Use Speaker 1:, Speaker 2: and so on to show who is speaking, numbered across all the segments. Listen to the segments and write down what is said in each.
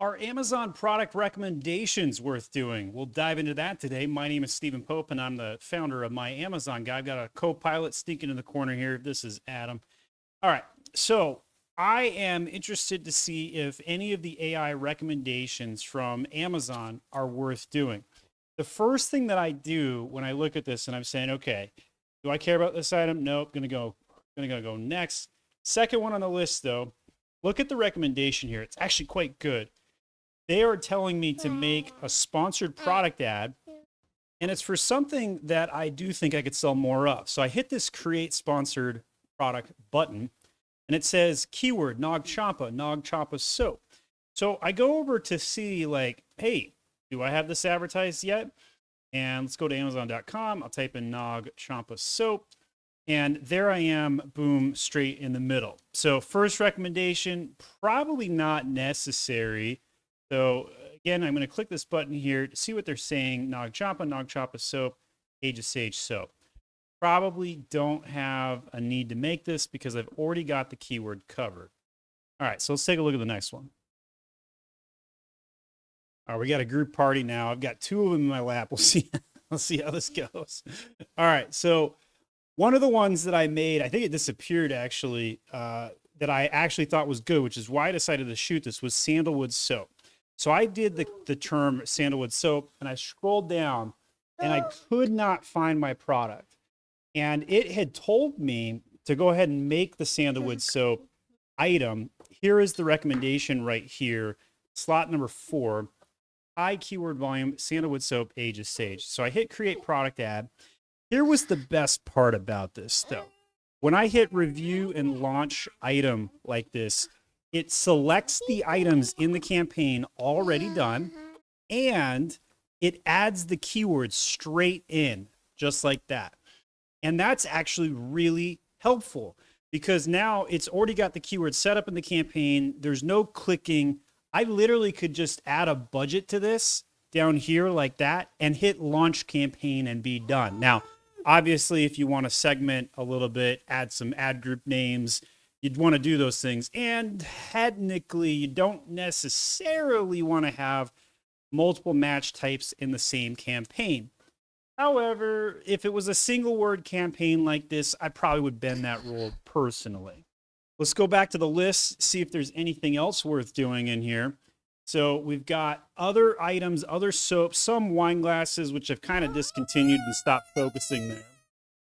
Speaker 1: Are Amazon product recommendations worth doing? We'll dive into that today. My name is Stephen Pope, and I'm the founder of My Amazon Guy. I've got a co-pilot sneaking in the corner here. This is Adam. All right, so I am interested to see if any of the AI recommendations from Amazon are worth doing. The first thing that I do when I look at this and I'm saying, okay, do I care about this item? Nope, gonna go next. Second one on the list though, look at the recommendation here. It's actually quite good. They are telling me to make a sponsored product ad, and it's for something that I do think I could sell more of. So I hit this create sponsored product button, and it says keyword Nog Champa soap. So I go over to see like, hey, do I have this advertised yet? And let's go to Amazon.com. I'll type in Nog Champa soap. And there I am, boom, straight in the middle. So first recommendation, probably not necessary. So again, I'm going to click this button here to see what they're saying. Nog Champa soap, Age of Sage soap. Probably don't have a need to make this because I've already got the keyword covered. All right, so let's take a look at the next one. All right, we got a group party now. I've got two of them in my lap. We'll see. Let's see how this goes. All right, so one of the ones that I made, I think it disappeared actually, that I actually thought was good, which is why I decided to shoot this, was sandalwood soap. So I did the term sandalwood soap, and I scrolled down, and I could not find my product. And it had told me to go ahead and make the sandalwood soap item. Here is the recommendation right here, slot number 4, high keyword volume, sandalwood soap, Age of Sage. So I hit create product ad. Here was the best part about this though. When I hit review and launch item like this, it selects the items in the campaign already done, and it adds the keywords straight in, just like that. And that's actually really helpful because now it's already got the keyword set up in the campaign. There's no clicking. I literally could just add a budget to this down here like that and hit launch campaign and be done. Now, obviously, if you want to segment a little bit, add some ad group names, you'd want to do those things. And technically, you don't necessarily want to have multiple match types in the same campaign. However, if it was a single word campaign like this, I probably would bend that rule personally. Let's go back to the list, see if there's anything else worth doing in here. So we've got other items, other soaps, some wine glasses, which I've kind of discontinued and stopped focusing there.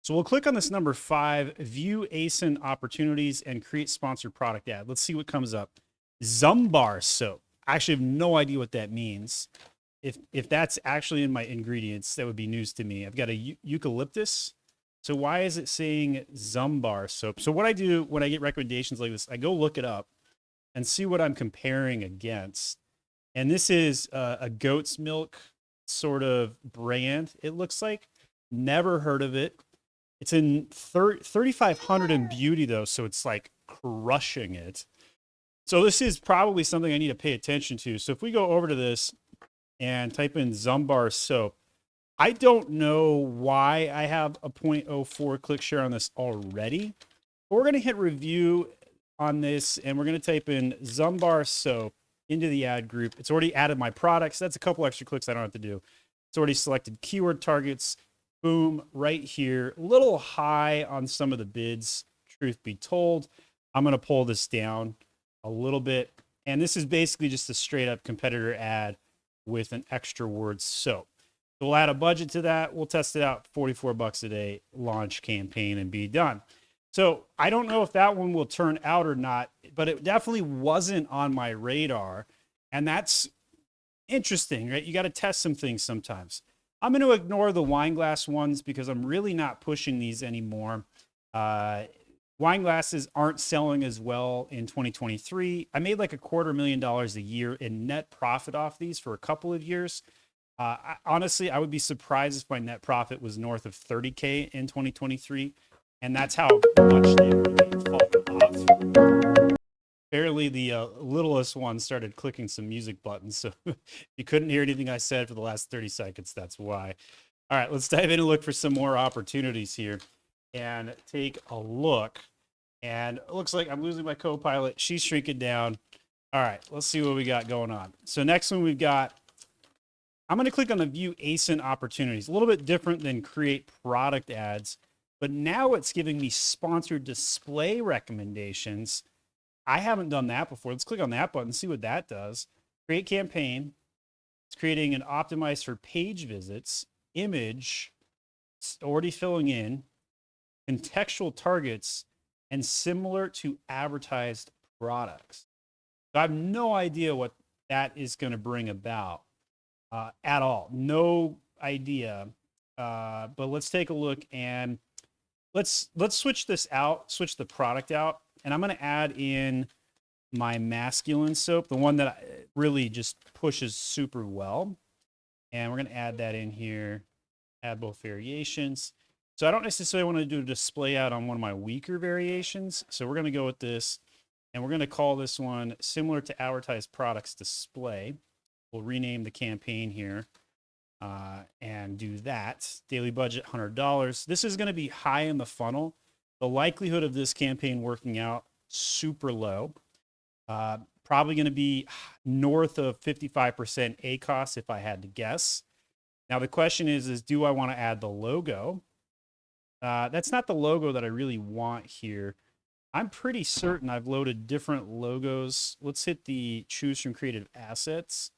Speaker 1: So we'll click on this number 5, view ASIN opportunities and create sponsored product ad. Let's see what comes up. Zumbar soap. I actually have no idea what that means. If that's actually in my ingredients, that would be news to me. I've got a eucalyptus. So why is it saying Zumbar soap? So what I do when I get recommendations like this, I go look it up and see what I'm comparing against. And this is a goat's milk sort of brand, it looks like. Never heard of it. It's in 3,500 in beauty, though, so it's like crushing it. So this is probably something I need to pay attention to. So if we go over to this and type in Zumbar soap, I don't know why I have a 0.04 click share on this already. But we're going to hit review on this, and we're going to type in Zumbar soap into the ad group. It's already added my products. That's a couple extra clicks I don't have to do. It's already selected keyword targets. Boom, right here. A little high on some of the bids, truth be told. I'm going to pull this down a little bit. And this is basically just a straight up competitor ad with an extra word soap. So we'll add a budget to that. We'll test it out, 44 bucks a day, launch campaign, and be done. So I don't know if that one will turn out or not, but it definitely wasn't on my radar. And that's interesting, right? You got to test some things sometimes. I'm going to ignore the wine glass ones because I'm really not pushing these anymore. Wine glasses aren't selling as well in 2023. I made like $250,000 a year in net profit off these for a couple of years. Honestly, I would be surprised if my net profit was north of 30K in 2023. And that's how much they really fallen off. Barely the littlest one started clicking some music buttons. So if you couldn't hear anything I said for the last 30 seconds, that's why. All right, let's dive in and look for some more opportunities here and take a look. And it looks like I'm losing my co-pilot. She's shrinking down. All right, let's see what we got going on. So next one we've got, I'm going to click on the view ASIN opportunities. A little bit different than create product ads, but now it's giving me sponsored display recommendations. I haven't done that before. Let's click on that button and see what that does. Create campaign. It's creating an optimized for page visits, image, it's already filling in, contextual targets, and similar to advertised products. So I have no idea what that is going to bring about at all. No idea. But let's take a look and let's switch this out, switch the product out, and I'm going to add in my masculine soap, the one that really just pushes super well. And we're going to add that in here, add both variations. So I don't necessarily want to do a display out on one of my weaker variations. So we're going to go with this, and we're going to call this one similar to advertised products display. We'll rename the campaign here and do that. Daily budget, $100. This is going to be high in the funnel. The likelihood of this campaign working out, super low. Probably going to be north of 55% ACOS if I had to guess. Now the question is do I want to add the logo? That's not the logo that I really want here. I'm pretty certain I've loaded different logos. Let's hit the choose from creative assets.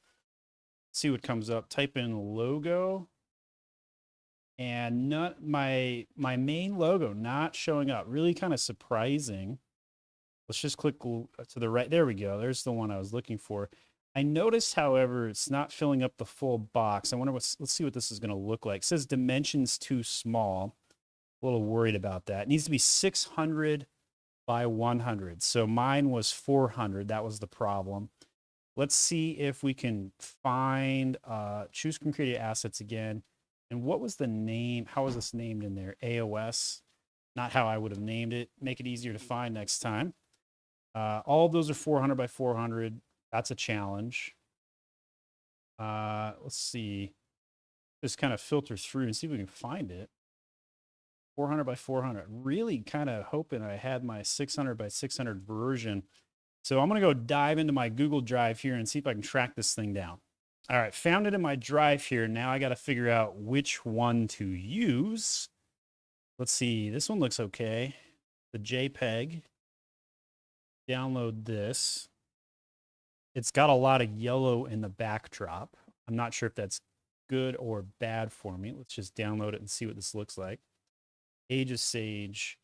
Speaker 1: See what comes up. Type in logo, and not my main logo not showing up. Really kind of surprising. Let's just click to the right. There we go. There's the one I was looking for. I noticed, however, it's not filling up the full box. I wonder let's see what this is going to look like. It says dimensions too small. A little worried about that. It needs to be 600 by 100. So mine was 400. That was the problem. Let's see if we can find, choose from creative assets again. And what was the name? How was this named in there? AOS. Not how I would have named it. Make it easier to find next time. All of those are 400 by 400. That's a challenge. Let's see. Just kind of filter through and see if we can find it. 400 by 400. Really kind of hoping I had my 600 by 600 version. So I'm going to go dive into my Google Drive here and see if I can track this thing down. All right, found it in my drive here. Now I got to figure out which one to use. Let's see. This one looks okay. The JPEG. Download this. It's got a lot of yellow in the backdrop. I'm not sure if that's good or bad for me. Let's just download it and see what this looks like. Age of Sage.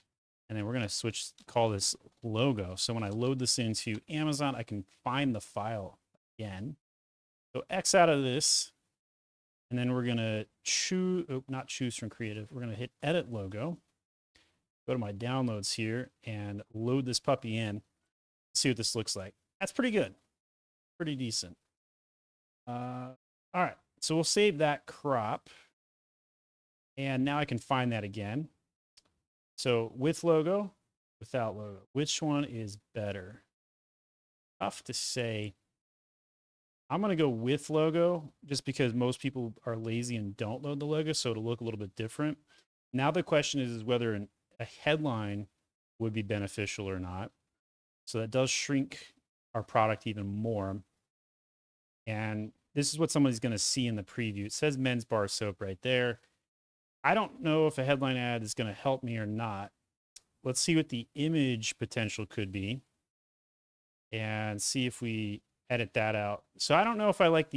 Speaker 1: And then we're going to call this logo. So when I load this into Amazon, I can find the file again. So X out of this. And then we're going to not choose from creative. We're going to hit edit logo. Go to my downloads here and load this puppy in. See what this looks like. That's pretty good. Pretty decent. All right. So we'll save that crop. And now I can find that again. So with logo, without logo, which one is better? Tough to say. I'm going to go with logo just because most people are lazy and don't load the logo, so it'll look a little bit different. Now the question is whether a headline would be beneficial or not. So that does shrink our product even more. And this is what somebody's going to see in the preview. It says men's bar soap right there. I don't know if a headline ad is going to help me or not. Let's see what the image potential could be and see if we edit that out. So I don't know if I like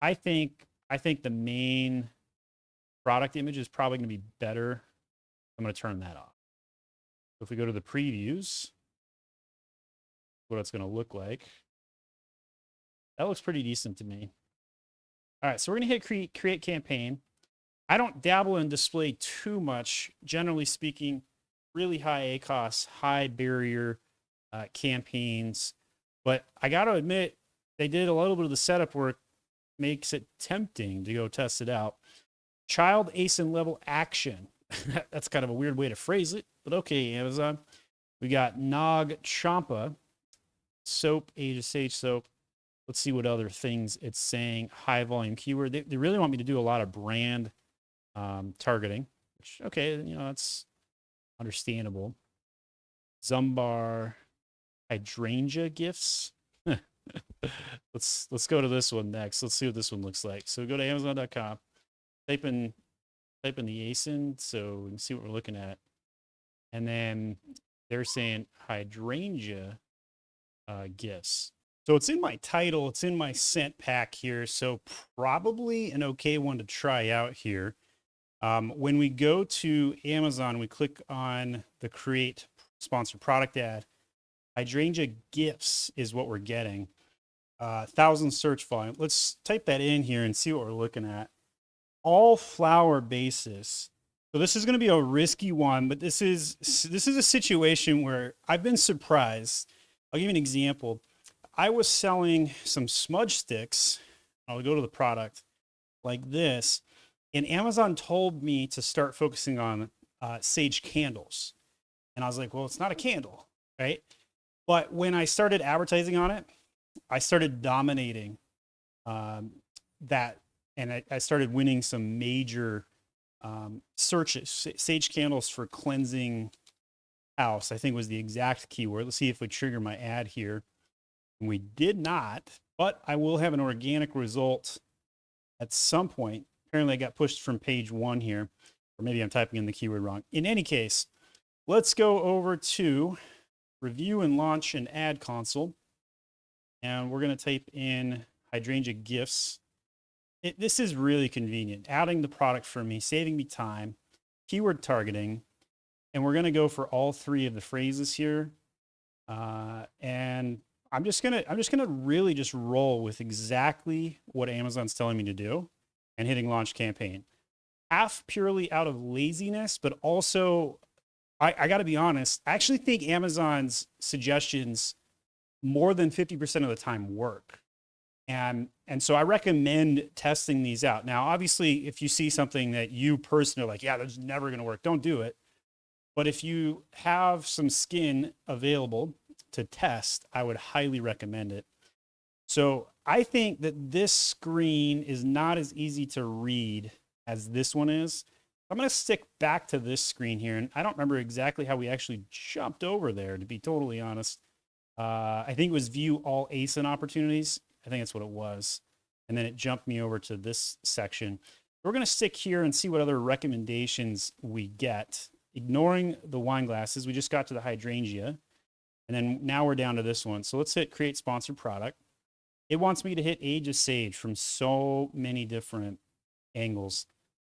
Speaker 1: I think the main product image is probably going to be better. I'm going to turn that off. So if we go to the previews, what it's going to look like. That looks pretty decent to me. All right, so we're going to hit create campaign. I don't dabble in display too much. Generally speaking, really high ACOS, high barrier campaigns. But I got to admit, they did a little bit of the setup work, makes it tempting to go test it out. Child ASIN level action. That's kind of a weird way to phrase it, but okay, Amazon. We got Nog Champa, soap, Age of Sage soap. Let's see what other things it's saying. High volume keyword. They really want me to do a lot of brand targeting, which, okay, that's understandable. Zumbar, hydrangea gifts. Let's go to this one next. Let's see what this one looks like. So go to Amazon.com, type in the ASIN so we can see what we're looking at. And then they're saying hydrangea gifts. So it's in my title, it's in my sent pack here. So probably an okay one to try out here. When we go to Amazon, we click on the create sponsored product ad. Hydrangea gifts is what we're getting. 1,000 search volume. Let's type that in here and see what we're looking at. All flower basis. So this is going to be a risky one, but this is a situation where I've been surprised. I'll give you an example. I was selling some smudge sticks. I'll go to the product like this, and Amazon told me to start focusing on sage candles. And I was like, well, it's not a candle, right? But when I started advertising on it, I started dominating that, and I started winning some major searches. Sage candles for cleansing house, I think was the exact keyword. Let's see if we trigger my ad here. And we did not, but I will have an organic result at some point. Apparently I got pushed from page 1 here, or maybe I'm typing in the keyword wrong. In any case, let's go over to review and launch an ad console. And we're going to type in hydrangea gifts. This is really convenient, adding the product for me, saving me time, keyword targeting, and we're going to go for all 3 of the phrases here. And I'm just gonna really just roll with exactly what Amazon's telling me to do and hitting launch campaign. Half purely out of laziness, but also I got to be honest. I actually think Amazon's suggestions more than 50% of the time work. And so I recommend testing these out. Now, obviously, if you see something that you personally are like, yeah, that's never going to work, don't do it. But if you have some skin available to test, I would highly recommend it. So I think that this screen is not as easy to read as this one is. I'm going to stick back to this screen here. And I don't remember exactly how we actually jumped over there, to be totally honest. I think it was view all ASIN opportunities. I think that's what it was. And then it jumped me over to this section. We're going to stick here and see what other recommendations we get. Ignoring the wine glasses, we just got to the hydrangea. And then now we're down to this one. So let's hit create sponsored product. It wants me to hit age of sage from so many different angles.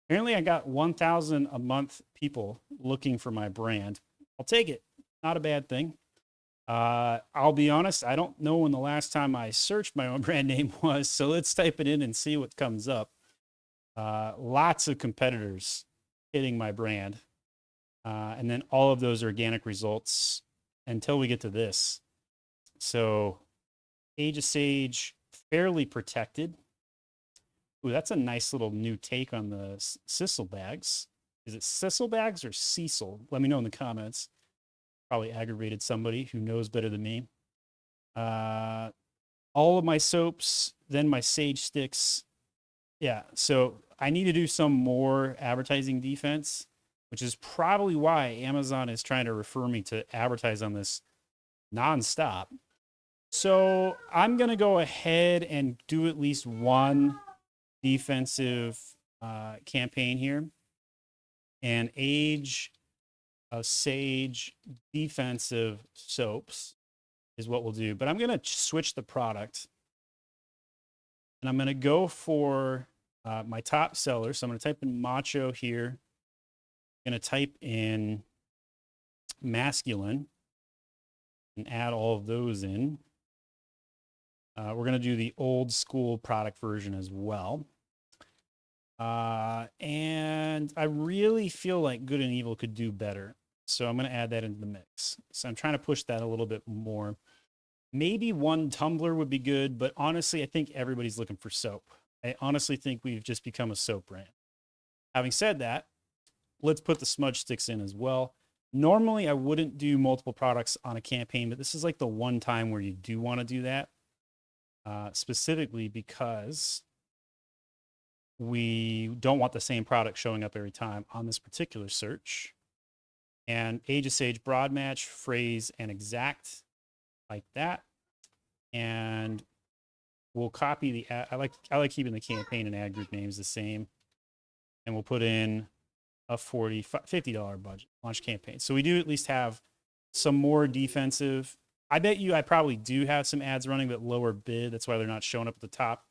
Speaker 1: Apparently I got 1,000 a month people looking for my brand. I'll take it. Not a bad thing. I'll be honest, I don't know when the last time I searched my own brand name was, so let's type it in and see what comes up. Lots of competitors hitting my brand. And then all of those organic results until we get to this. So age of sage, fairly protected. Ooh, that's a nice little new take on the Sissel bags. Is it Sissel bags or Cecil? Let me know in the comments. Probably aggravated somebody who knows better than me. All of my soaps, then my sage sticks. Yeah, so I need to do some more advertising defense, which is probably why Amazon is trying to refer me to advertise on this nonstop. So I'm going to go ahead and do at least one defensive campaign here. And age of sage defensive soaps is what we'll do. But I'm going to switch the product. And I'm going to go for my top seller. So I'm going to type in macho here. I'm going to type in masculine and add all of those in. We're going to do the old school product version as well. And I really feel like good and evil could do better. So I'm going to add that into the mix. So I'm trying to push that a little bit more. Maybe one tumbler would be good, but honestly, I think everybody's looking for soap. I honestly think we've just become a soap brand. Having said that, let's put the smudge sticks in as well. Normally, I wouldn't do multiple products on a campaign, but this is like the one time where you do want to do that, specifically because we don't want the same product showing up every time on this particular search. And age of sage, broad match, phrase, and exact. like that. And we'll copy the ad. I like keeping the campaign and ad group names the same. And we'll put in a $50 budget launch campaign. So we do at least have some more defensive. I bet you I probably do have some ads running, but lower bid. That's why they're not showing up at the top.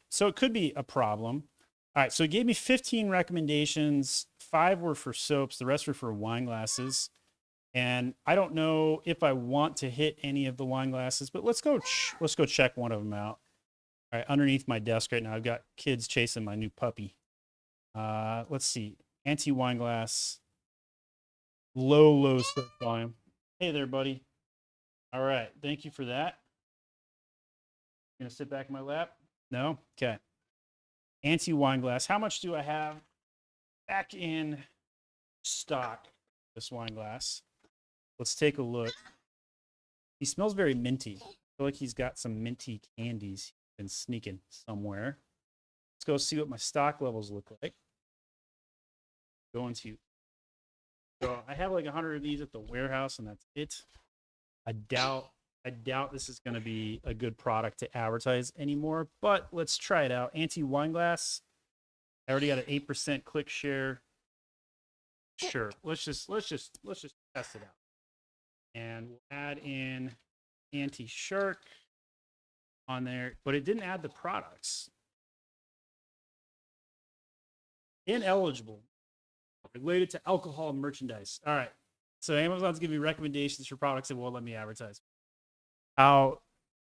Speaker 1: So it could be a problem. All right, so it gave me 15 recommendations. 5 were for soaps. The rest were for wine glasses. And I don't know if I want to hit any of the wine glasses, but let's go check one of them out. All right, underneath my desk right now, I've got kids chasing my new puppy. Let's see. Anti-wine glass. Low search volume. Hey there, buddy. All right, thank you for that. Gonna sit back in my lap? No? Okay. Anti-wine glass. How much do I have back in stock, this wine glass? Let's take a look. He smells very minty. I feel like he's got some minty candies been sneaking somewhere. Let's go see what my stock levels look like. So I have like 100 of these at the warehouse, and that's it. I doubt this is going to be a good product to advertise anymore, but let's try it out. Anti-wine glass. I already got an 8% click share. Sure. Let's just test it out. And we'll add in anti-shark on there, but it didn't add the products. Ineligible. Related to alcohol merchandise. All right. So Amazon's giving me recommendations for products that won't let me advertise. How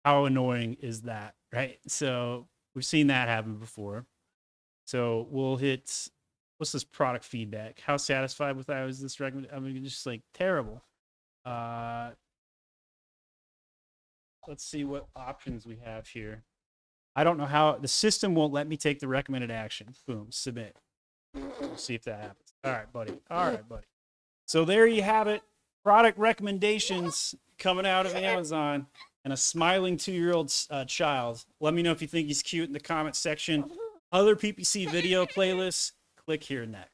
Speaker 1: annoying is that, right? So we've seen that happen before. So we'll hit, what's this product feedback? How satisfied with that was this recommendation? I mean, just like terrible. Let's see what options we have here. I don't know how the system won't let me take the recommended action. Boom, submit. We'll see if that happens. All right, buddy. So there you have it. Product recommendations coming out of Amazon, and a smiling 2-year-old child. Let me know if you think he's cute in the comment section. Other PPC video playlists, click here next.